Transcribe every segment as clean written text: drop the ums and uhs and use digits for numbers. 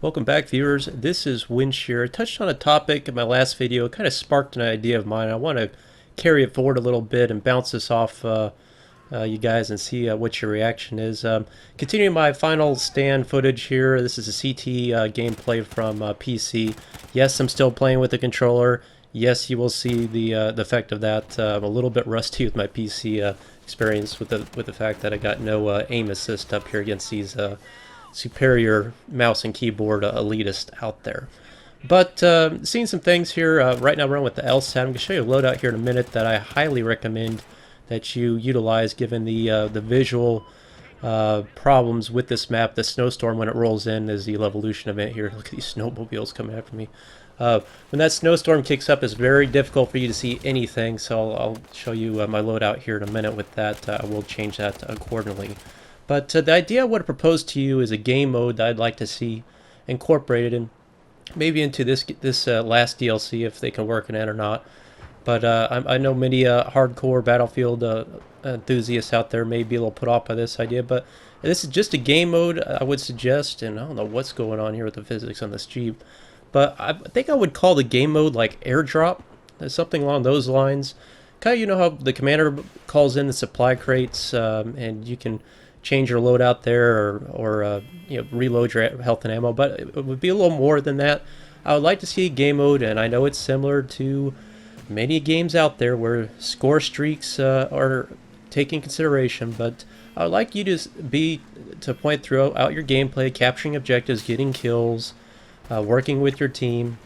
Welcome back, viewers. This is Windshear. I touched on a topic in my last video. It kind of sparked an idea of mine. I want to carry it forward a little bit and bounce this off you guys and see what your reaction is. Continuing my final stand footage here. This is a CT gameplay from PC. Yes, I'm still playing with the controller. Yes, you will see the effect of that. I'm a little bit rusty with my PC experience with the fact that I got no aim assist up here against these superior mouse and keyboard elitist out there. But seeing some things here, right now we're on with the LSAT. I'm going to show you a loadout here in a minute that I highly recommend that you utilize given the visual problems with this map. The snowstorm when it rolls in is the Levolution event here. Look at these snowmobiles coming after me. When that snowstorm kicks up, it's very difficult for you to see anything, so I'll show you my loadout here in a minute with that. I will change that accordingly. But the idea I would propose to you is a game mode that I'd like to see incorporated in maybe into this last DLC if they can work in it or not. But I know many hardcore Battlefield enthusiasts out there may be a little put off by this idea, but this is just a game mode I would suggest, and I don't know what's going on here with the physics on this Jeep, but I think I would call the game mode like Airdrop, something along those lines. Kind of, you know how the commander calls in the supply crates and you can change your loadout there or you know, reload your health and ammo, but it would be a little more than that. I would like to see a game mode, and I know it's similar to many games out there where score streaks are taken consideration, but I would like you to point throughout your gameplay, capturing objectives, getting kills, working with your team,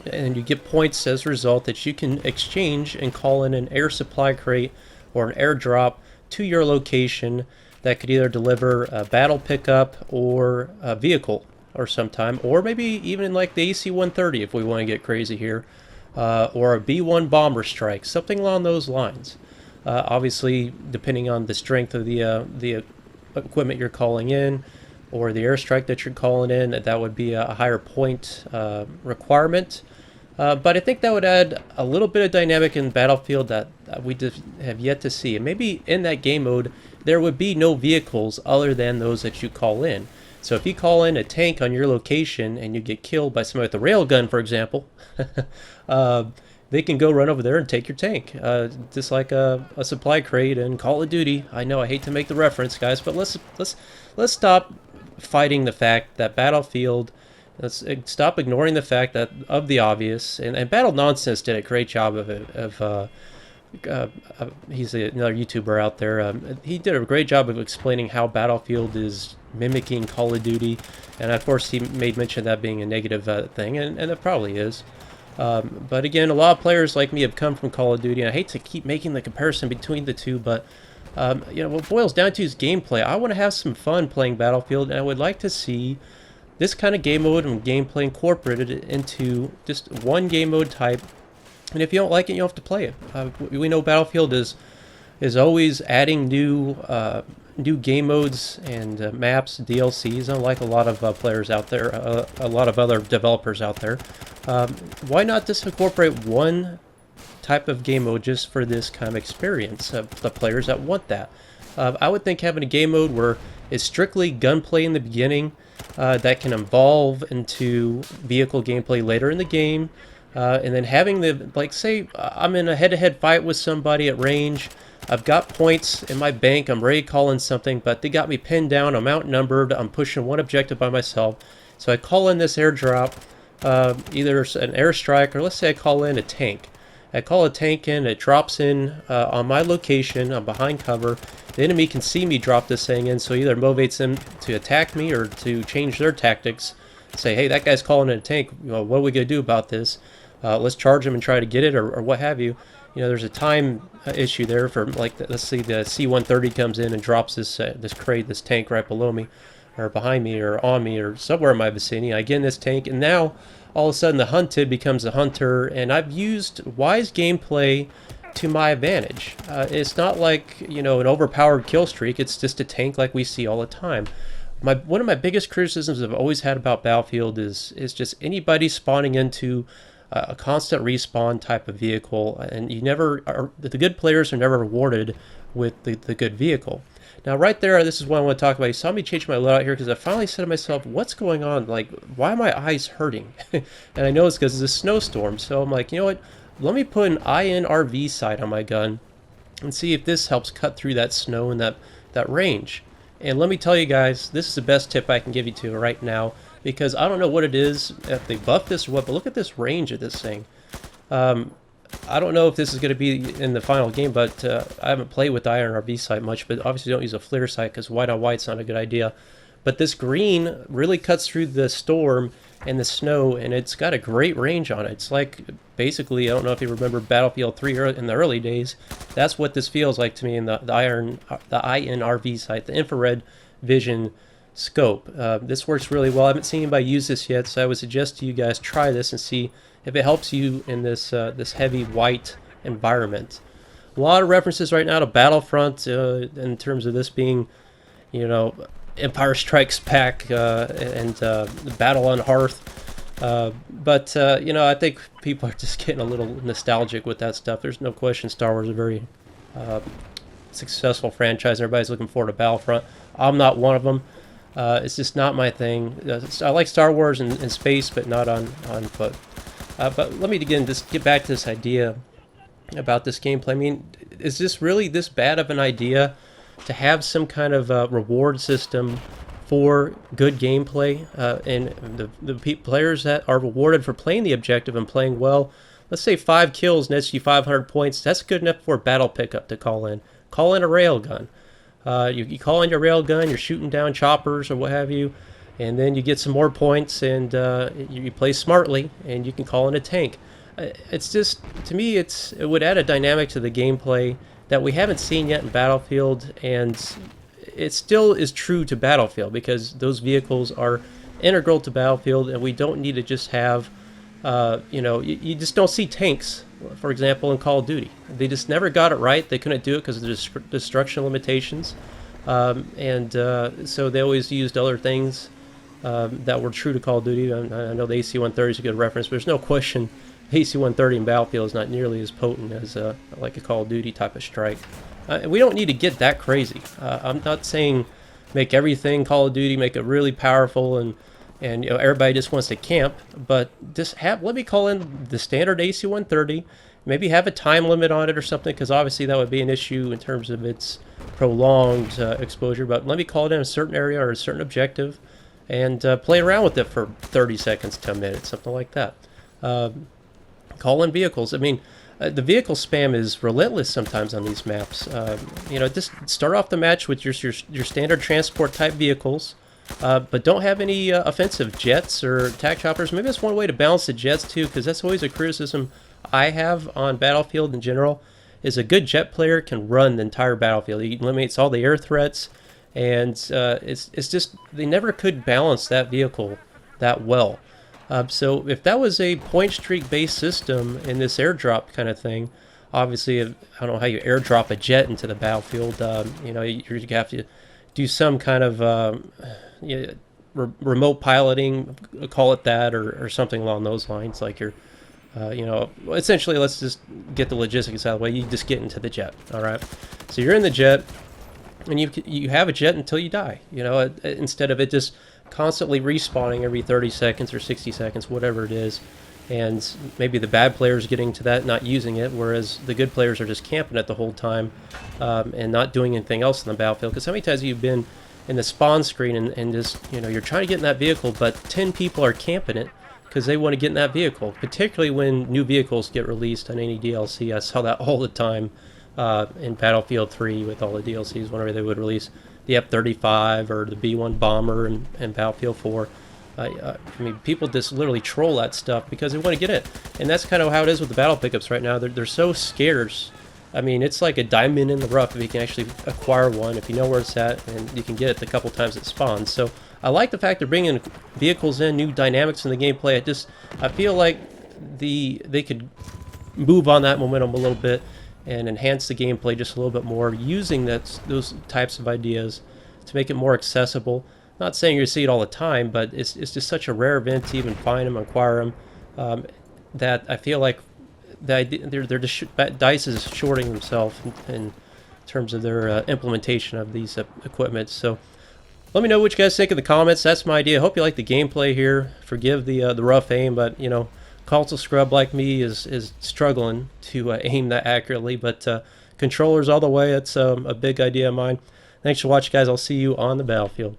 and you get points as a result that you can exchange and call in an air supply crate or an airdrop to your location that could either deliver a battle pickup or a vehicle or sometime, or maybe even like the AC-130 if we want to get crazy here, or a B-1 bomber strike, something along those lines. Obviously, depending on the strength of the equipment you're calling in or the airstrike that you're calling in, that would be a higher point requirement. But I think that would add a little bit of dynamic in Battlefield that we just have yet to see. And maybe in that game mode, there would be no vehicles other than those that you call in. So if you call in a tank on your location and you get killed by somebody with a railgun, for example, they can go run over there and take your tank. Just like a supply crate in Call of Duty. I know I hate to make the reference, guys, but let's stop fighting the fact that Battlefield. Let's stop ignoring the fact that of the obvious, and Battle Nonsense did a great job of it. He's another YouTuber out there. He did a great job of explaining how Battlefield is mimicking Call of Duty, and of course he made mention of that being a negative thing, and it probably is. But again, a lot of players like me have come from Call of Duty, and I hate to keep making the comparison between the two, but you know, what it boils down to is gameplay. I want to have some fun playing Battlefield, and I would like to see this kind of game mode and gameplay incorporated into just one game mode type. And if you don't like it, you don't have to play it. We know Battlefield is always adding new game modes and maps, DLCs, unlike a lot of players out there, a lot of other developers out there. Why not just incorporate one type of game mode just for this kind of experience of the players that want that? I would think having a game mode where it's strictly gunplay in the beginning, that can evolve into vehicle gameplay later in the game, and then having the, like, say I'm in a head-to-head fight with somebody at range, I've got points in my bank, I'm ready to call in something, but they got me pinned down, I'm outnumbered, I'm pushing one objective by myself, so I call in this airdrop, either an airstrike, or let's say I call in a tank. I call a tank in, it drops in on my location, I'm behind cover. The enemy can see me drop this thing in, so either motivates them to attack me or to change their tactics. Say, hey, that guy's calling in a tank, you know, what are we going to do about this? Let's charge him and try to get it, or what have you. You know, there's a time issue there for, like, let's see, the C-130 comes in and drops this crate, this tank right below me, or behind me, or on me, or somewhere in my vicinity. I get in this tank, and now all of a sudden the hunted becomes a hunter, and I've used wise gameplay to my advantage. It's not like, you know, an overpowered kill streak, it's just a tank like we see all the time. One of my biggest criticisms I've always had about Battlefield is just anybody spawning into a constant respawn type of vehicle, and the good players are never rewarded with the good vehicle. Now, right there, this is what I want to talk about. You saw me change my loadout here because I finally said to myself, what's going on? Like, why are my eyes hurting? And I know it's because it's a snowstorm. So I'm like, you know what? Let me put an INRV sight on my gun and see if this helps cut through that snow and that range. And let me tell you guys, this is the best tip I can give you to right now, because I don't know what it is, if they buffed this or what, but look at this range of this thing. I don't know if this is going to be in the final game, but I haven't played with the IRV sight much, but obviously don't use a FLIR sight because white on white's not a good idea. But this green really cuts through the storm and the snow, and it's got a great range on it. It's like, basically, I don't know if you remember Battlefield 3 in the early days. That's what this feels like to me in the INRV sight, the infrared vision scope. This works really well. I haven't seen anybody use this yet, so I would suggest to you guys try this and see if it helps you in this this heavy white environment. A lot of references right now to Battlefront in terms of this being, you know, Empire Strikes Back and the Battle on Hearth. But you know, I think people are just getting a little nostalgic with that stuff. There's no question Star Wars is a very successful franchise. Everybody's looking forward to Battlefront. I'm not one of them. It's just not my thing. I like Star Wars and space, but not on foot. But let me again just get back to this idea about this gameplay. I mean, is this really this bad of an idea to have some kind of reward system for good gameplay? And the players that are rewarded for playing the objective and playing well, let's say 5 kills nets you 500 points. That's good enough for a battle pickup to call in. Call in a railgun. You call in your railgun, you're shooting down choppers or what have you, and then you get some more points, and you play smartly, and you can call in a tank. It's just, to me, it would add a dynamic to the gameplay that we haven't seen yet in Battlefield, and it still is true to Battlefield because those vehicles are integral to Battlefield, and we don't need to just have, you know, you just don't see tanks, for example, in Call of Duty. They just never got it right. They couldn't do it because of the destruction limitations, so they always used other things that were true to Call of Duty. I know the AC-130 is a good reference, but there's no question AC-130 in Battlefield is not nearly as potent as like a Call of Duty type of strike. We don't need to get that crazy. I'm not saying make everything Call of Duty, make it really powerful, and you know, everybody just wants to camp, but just let me call in the standard AC-130, maybe have a time limit on it or something, because obviously that would be an issue in terms of its prolonged exposure, but let me call it in a certain area or a certain objective, and play around with it for 30 seconds to a minute, something like that. Call in vehicles. I mean, the vehicle spam is relentless sometimes on these maps. You know, just start off the match with your standard transport type vehicles, but don't have any offensive jets or attack choppers. Maybe that's one way to balance the jets too, because that's always a criticism I have on Battlefield in general, is a good jet player can run the entire battlefield. He eliminates all the air threats, and it's just they never could balance that vehicle that well. So if that was a point streak based system in this airdrop kind of thing, obviously I don't know how you airdrop a jet into the battlefield. You know, you have to do some kind of you know, remote piloting, call it that, or something along those lines. Like you're, you know, essentially, let's just get the logistics out of the way. You just get into the jet. All right. So you're in the jet, and you have a jet until you die. You know, instead of it just constantly respawning every 30 seconds or 60 seconds, whatever it is. And maybe the bad players getting to that, not using it, whereas the good players are just camping it the whole time and not doing anything else in the battlefield. Because how many times have you been in the spawn screen and just, you know, you're trying to get in that vehicle, but 10 people are camping it because they want to get in that vehicle, particularly when new vehicles get released on any DLC. I saw that all the time in Battlefield 3 with all the DLCs whenever they would release the F-35 or the B-1 bomber and Battlefield 4. I mean, people just literally troll that stuff because they want to get it. And that's kind of how it is with the battle pickups right now. They're so scarce. I mean, it's like a diamond in the rough if you can actually acquire one, if you know where it's at, and you can get it the couple times it spawns. So I like the fact they're bringing vehicles in, new dynamics in the gameplay. I feel like they could move on that momentum a little bit and enhance the gameplay just a little bit more, using those types of ideas to make it more accessible. Not saying you see it all the time, but it's just such a rare event to even find them, acquire them, that I feel like DICE is shorting themselves, and in terms of their implementation of these equipment. So let me know what you guys think in the comments. That's my idea. Hope you like the gameplay here. Forgive the rough aim, but you know, console scrub like me is struggling to aim that accurately. But controllers all the way. That's a big idea of mine. Thanks for watching, guys. I'll see you on the battlefield.